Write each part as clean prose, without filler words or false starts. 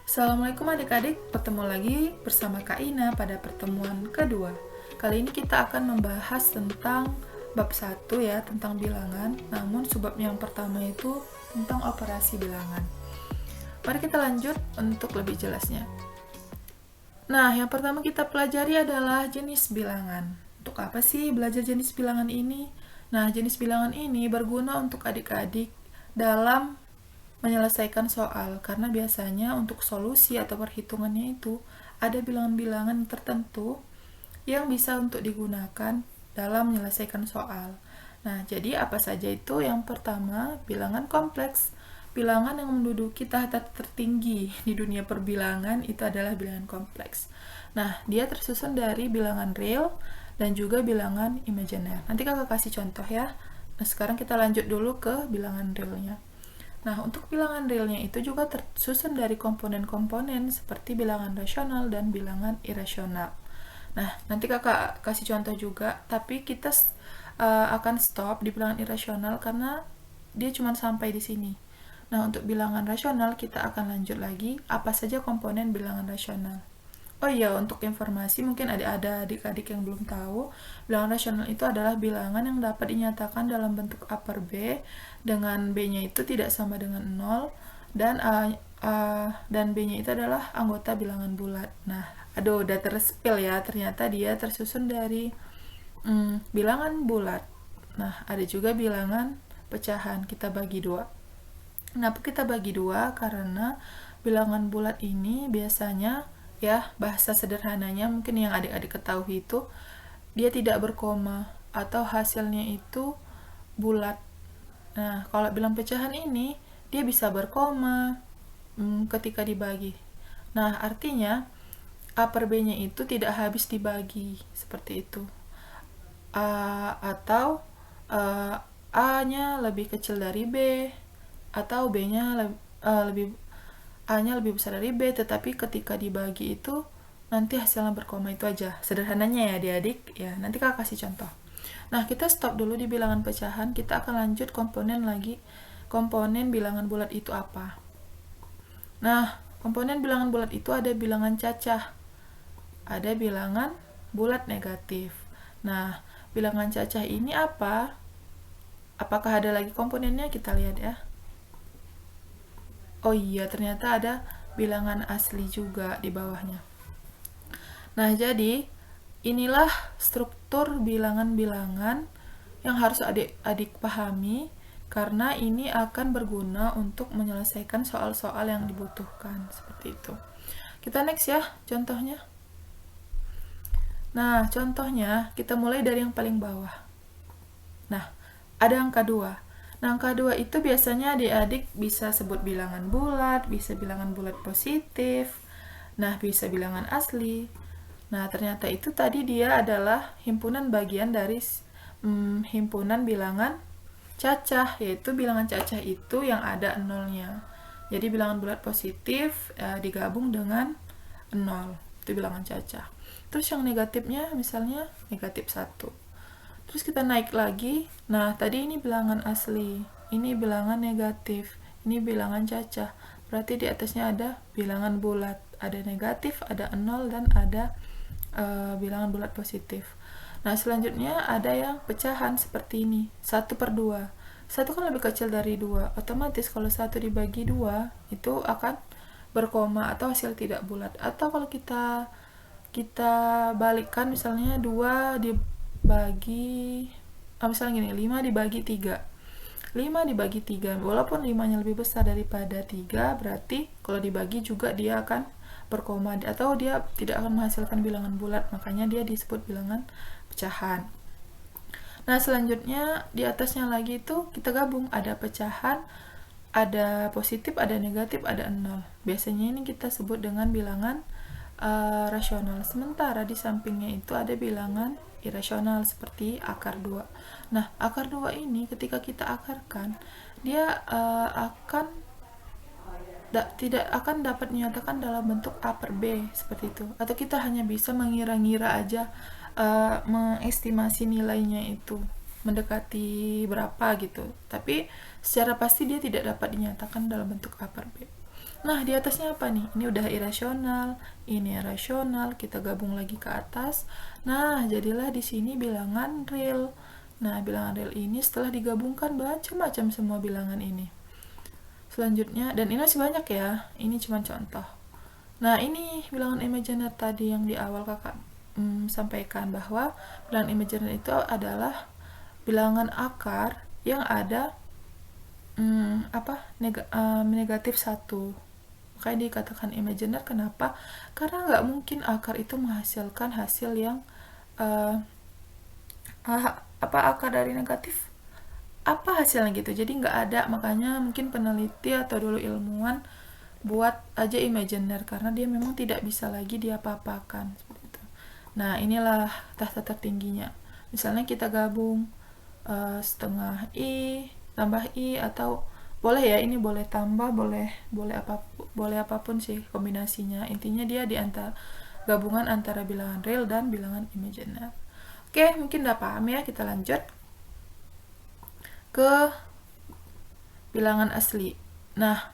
Assalamualaikum adik-adik, bertemu lagi bersama Kak Ina pada pertemuan kedua. Kali ini kita akan membahas tentang bab 1 ya, tentang bilangan. Namun subbab yang pertama itu tentang operasi bilangan. Mari kita lanjut untuk lebih jelasnya. Nah, yang pertama kita pelajari adalah jenis bilangan. Untuk apa sih belajar jenis bilangan ini? Nah, jenis bilangan ini berguna untuk adik-adik dalam menyelesaikan soal, karena biasanya untuk solusi atau perhitungannya itu ada bilangan-bilangan tertentu yang bisa untuk digunakan dalam menyelesaikan soal. Nah, jadi apa saja itu? Yang pertama, bilangan kompleks. Bilangan yang menduduki tahta tertinggi di dunia perbilangan itu adalah bilangan kompleks. Nah, dia tersusun dari bilangan real dan juga bilangan imajiner. Nanti kakak kasih contoh ya. Nah, sekarang kita lanjut dulu ke bilangan realnya. Nah, untuk bilangan realnya itu juga tersusun dari komponen-komponen seperti bilangan rasional dan bilangan irasional. Nah, nanti kakak kasih contoh juga, tapi kita akan stop di bilangan irasional karena dia cuma sampai di sini. Nah, untuk bilangan rasional kita akan lanjut lagi apa saja komponen bilangan rasional. Oh iya, untuk informasi mungkin ada adik-adik yang belum tahu, bilangan rasional itu adalah bilangan yang dapat dinyatakan dalam bentuk upper B dengan B-nya itu tidak sama dengan 0 dan B-nya itu adalah anggota bilangan bulat. Nah, udah terspill ya, ternyata dia tersusun dari bilangan bulat. Nah, ada juga bilangan pecahan, kita bagi dua. Kenapa kita bagi dua? Karena bilangan bulat ini biasanya ya, bahasa sederhananya mungkin yang adik-adik ketahui itu dia tidak berkoma atau hasilnya itu bulat. Nah, kalau bilang pecahan ini dia bisa berkoma ketika dibagi. Nah, artinya upper B-nya itu tidak habis dibagi seperti itu. Atau A-nya lebih kecil dari B, atau B-nya lebih A-nya lebih besar dari B, tetapi ketika dibagi itu nanti hasilnya berkoma. Itu aja sederhananya ya adik-adik ya. Nanti kakak kasih contoh. Nah, kita stop dulu di bilangan pecahan, kita akan lanjut komponen lagi. Komponen bilangan bulat itu apa? Nah, komponen bilangan bulat itu ada bilangan cacah, ada bilangan bulat negatif. Nah, bilangan cacah ini apa? Apakah ada lagi komponennya? Kita lihat ya. Oh iya, ternyata ada bilangan asli juga di bawahnya. Nah, jadi inilah struktur bilangan-bilangan yang harus adik-adik pahami, karena ini akan berguna untuk menyelesaikan soal-soal yang dibutuhkan, seperti itu. Kita next ya, contohnya. Nah, contohnya kita mulai dari yang paling bawah. Nah, ada angka 2. Nah, angka 2 itu biasanya adik-adik bisa sebut bilangan bulat, bisa bilangan bulat positif, nah bisa bilangan asli. Nah, ternyata itu tadi dia adalah himpunan bagian dari himpunan bilangan cacah, yaitu bilangan cacah itu yang ada nolnya. Jadi bilangan bulat positif digabung dengan 0, itu bilangan cacah. Terus yang negatifnya misalnya negatif 1. Terus kita naik lagi. Nah, tadi ini bilangan asli, ini bilangan negatif, ini bilangan cacah. Berarti di atasnya ada bilangan bulat, ada negatif, ada 0, dan ada bilangan bulat positif. Nah, selanjutnya ada yang pecahan seperti ini, 1/2. 1 kan lebih kecil dari 2. Otomatis kalau 1 dibagi 2 itu akan berkoma atau hasil tidak bulat. Atau kalau kita balikkan, misalnya 2 dibagi misalnya gini, 5 dibagi 3. 5 dibagi 3, walaupun 5-nya lebih besar daripada 3, berarti kalau dibagi juga dia akan berkoma atau dia tidak akan menghasilkan bilangan bulat, makanya dia disebut bilangan pecahan. Nah, selanjutnya di atasnya lagi itu kita gabung, ada pecahan, ada positif, ada negatif, ada 0. Biasanya ini kita sebut dengan bilangan rasional. Sementara di sampingnya itu ada bilangan irasional seperti akar 2. Nah, akar 2 ini ketika kita akarkan, dia tidak akan dapat dinyatakan dalam bentuk A per B seperti itu. Atau kita hanya bisa mengira-ngira aja, mengestimasi nilainya itu mendekati berapa gitu. Tapi secara pasti dia tidak dapat dinyatakan dalam bentuk A per B. Nah, di atasnya apa nih? Ini udah irasional, ini rasional, kita gabung lagi ke atas. Nah, jadilah di sini bilangan real. Nah, bilangan real ini setelah digabungkan macam-macam semua bilangan ini. Selanjutnya, dan ini masih banyak ya, ini cuma contoh. Nah, ini bilangan imaginer tadi yang di awal kakak sampaikan, bahwa bilangan imaginer itu adalah bilangan akar yang ada negatif 1. Makanya dikatakan imaginer. Kenapa? Karena nggak mungkin akar itu menghasilkan hasil yang akar dari negatif, apa hasilnya gitu, jadi nggak ada. Makanya mungkin peneliti atau dulu ilmuwan buat aja imaginer, karena dia memang tidak bisa lagi diapa-apakan seperti itu. Nah, inilah tahta tertingginya. Misalnya kita gabung setengah i tambah i, atau boleh ya, ini boleh tambah, boleh apapun sih kombinasinya. Intinya dia di antara gabungan antara bilangan real dan bilangan imaginer. Oke, mungkin udah paham ya. Kita lanjut ke bilangan asli. Nah,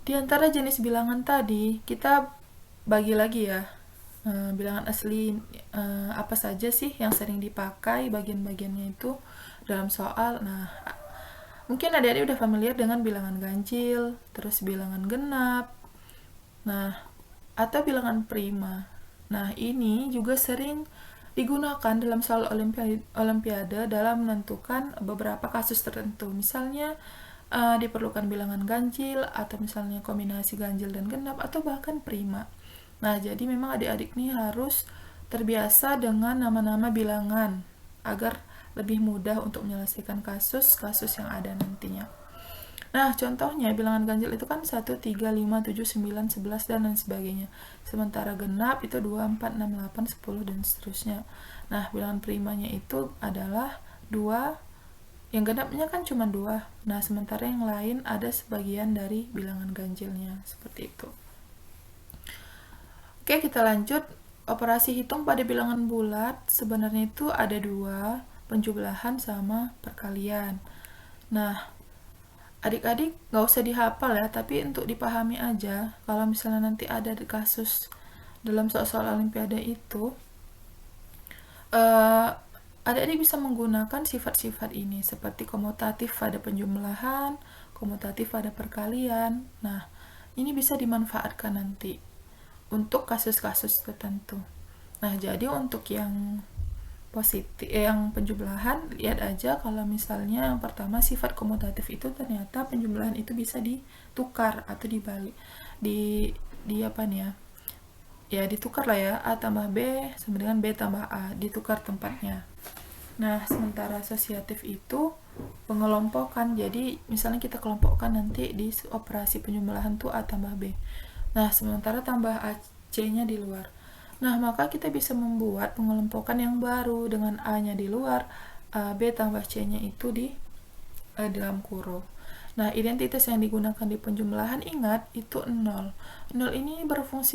di antara jenis bilangan tadi kita bagi lagi ya, bilangan asli apa saja sih yang sering dipakai, bagian-bagiannya itu dalam soal. Nah, mungkin adik-adik udah familiar dengan bilangan ganjil, terus bilangan genap, nah, atau bilangan prima. Nah, ini juga sering digunakan dalam soal olimpiade dalam menentukan beberapa kasus tertentu. Misalnya diperlukan bilangan ganjil, atau misalnya kombinasi ganjil dan genap, atau bahkan prima. Nah, jadi memang adik-adik nih harus terbiasa dengan nama-nama bilangan agar lebih mudah untuk menyelesaikan kasus-kasus yang ada nantinya. Nah, contohnya bilangan ganjil itu kan 1, 3, 5, 7, 9, 11, dan lain sebagainya. Sementara genap itu 2, 4, 6, 8, 10, dan seterusnya. Nah, bilangan primanya itu adalah 2, yang genapnya kan cuma 2. Nah, sementara yang lain ada sebagian dari bilangan ganjilnya, seperti itu. Oke, kita lanjut. Operasi hitung pada bilangan bulat sebenarnya itu ada 2, penjumlahan sama perkalian. Nah, adik-adik nggak usah dihafal ya, tapi untuk dipahami aja. Kalau misalnya nanti ada di kasus dalam soal-soal olimpiade itu, adik-adik bisa menggunakan sifat-sifat ini, seperti komutatif pada penjumlahan, komutatif pada perkalian. Nah, ini bisa dimanfaatkan nanti untuk kasus-kasus tertentu. Nah, jadi untuk yang positif, yang penjumlahan, lihat aja kalau misalnya yang pertama sifat komutatif itu ternyata penjumlahan itu bisa ditukar atau dibalik, di apa nih ya, ditukar lah ya, A tambah B sama dengan B tambah A, ditukar tempatnya. Nah, sementara asosiatif itu pengelompokan. Jadi misalnya kita kelompokkan nanti di operasi penjumlahan tuh A tambah B. Nah, sementara tambah AC-nya di luar. Nah, maka kita bisa membuat pengelompokan yang baru dengan A-nya di luar, B tambah C-nya itu di dalam kurung. Nah, identitas yang digunakan di penjumlahan, ingat, itu 0. 0 ini berfungsi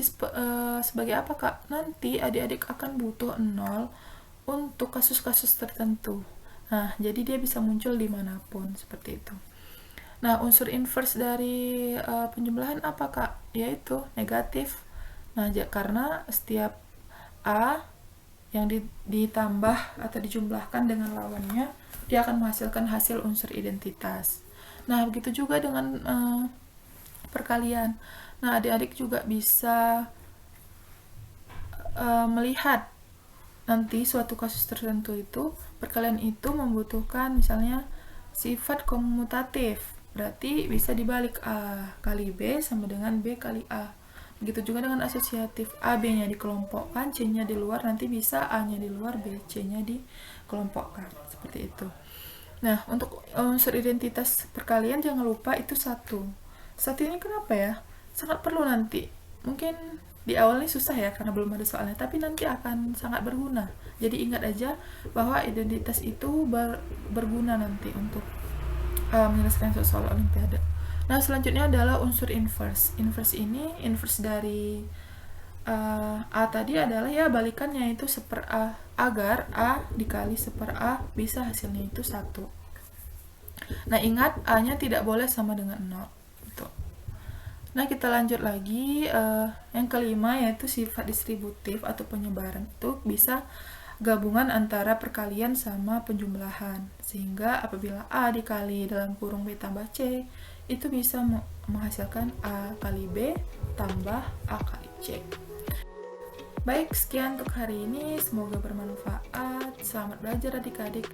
sebagai apa, Kak? Nanti adik-adik akan butuh 0 untuk kasus-kasus tertentu. Nah, jadi dia bisa muncul dimanapun, seperti itu. Nah, unsur inverse dari penjumlahan apa, Kak? Yaitu negatif. Nah, karena setiap A yang ditambah atau dijumlahkan dengan lawannya, dia akan menghasilkan hasil unsur identitas. Nah, begitu juga dengan perkalian. Nah, adik-adik juga bisa melihat nanti suatu kasus tertentu itu, perkalian itu membutuhkan misalnya sifat komutatif. Berarti bisa dibalik, A kali B sama dengan B kali A. Begitu juga dengan asosiatif, A, B-nya dikelompokkan, C-nya di luar, nanti bisa A-nya di luar, B, C-nya dikelompokkan. Seperti itu. Nah, untuk unsur identitas perkalian jangan lupa itu 1. 1 ini kenapa ya? Sangat perlu nanti. Mungkin di awalnya susah ya karena belum ada soalnya, tapi nanti akan sangat berguna. Jadi ingat aja bahwa identitas itu berguna nanti untuk menyelesaikan soal olimpiade. Nah, selanjutnya adalah unsur inverse. Inverse ini, inverse dari A tadi adalah ya balikannya, itu seper A, agar A dikali seper A bisa hasilnya itu 1. Nah, ingat A-nya tidak boleh sama dengan 0. Gitu. Nah, kita lanjut lagi. Yang kelima yaitu sifat distributif atau penyebaran itu bisa gabungan antara perkalian sama penjumlahan. Sehingga apabila A dikali dalam kurung B tambah C, itu bisa menghasilkan A kali B tambah A kali C. Baik, sekian untuk hari ini. Semoga bermanfaat. Selamat belajar adik-adik.